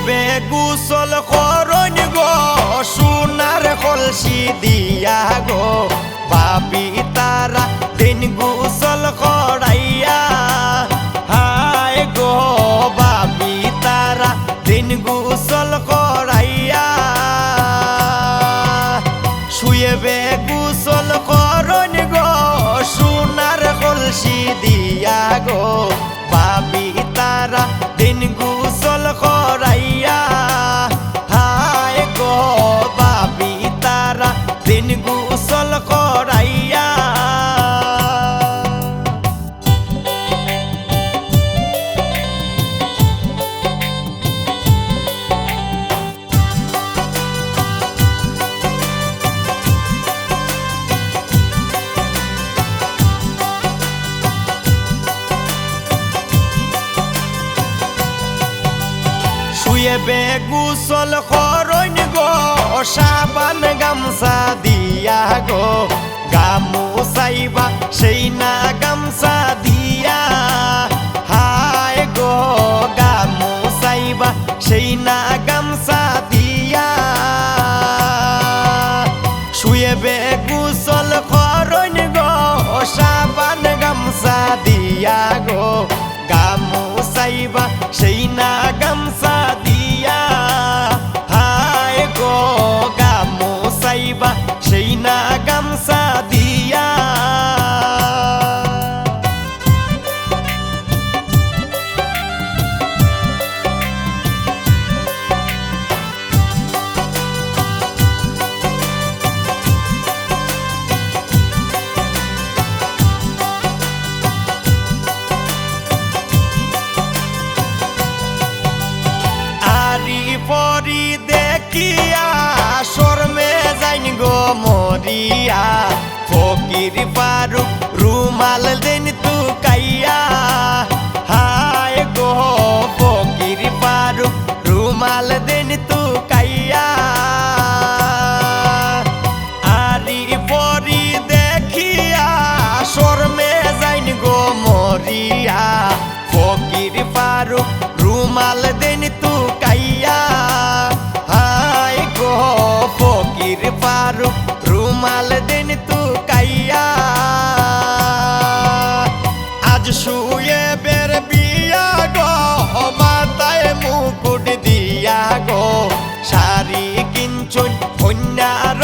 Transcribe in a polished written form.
বে গোসল করন গো সোনার কলসি দিয়া গো বাপি তারা দিন গোসল করাইয়া হায় গো বাপি তারা দিন গোসল করাইয়া শুয়ে বে গোসল করন গো সোনার কলসি দিয়া গো বাপি তারা দিন গোসল করাইয়া হায় গো বাপি তারা দিন গোসল করাইয়া শুয়ে বে গোসল করন গো সাবান গামছা দিয়া গো গামুছাইবা সেই না গামছা দিয়া হায় গো গামুছাইবা সেই না গামছা দিয়া শুয়ে বে গোসল করন গো সাবান গামছা দিয়া গো গামুছাইবা সেই না গামছা দিয়া হায় গো গামুছাইবা সেই না গামছা দিয়া পরি দেখিয়া শর্মে যাইন গো মরিয়া ফকির ফারুক রুমাল দেন তু কাইয়া হায় গো ফকির ফারুক রুমাল দেন তু কাইয়া আরি পরি দেখিয়া শর্মে যাইন গো মরিয়া ফকির ফারুক রুমাল দেন তু কাইয়া হায় গো ফকির ফারুক রুমাল দেন তু কাইয়া আজ শুয়ে বের বিয়া গো মাথায় মুকুট দিয়া গো শাড়ি কিনছুন কন্যার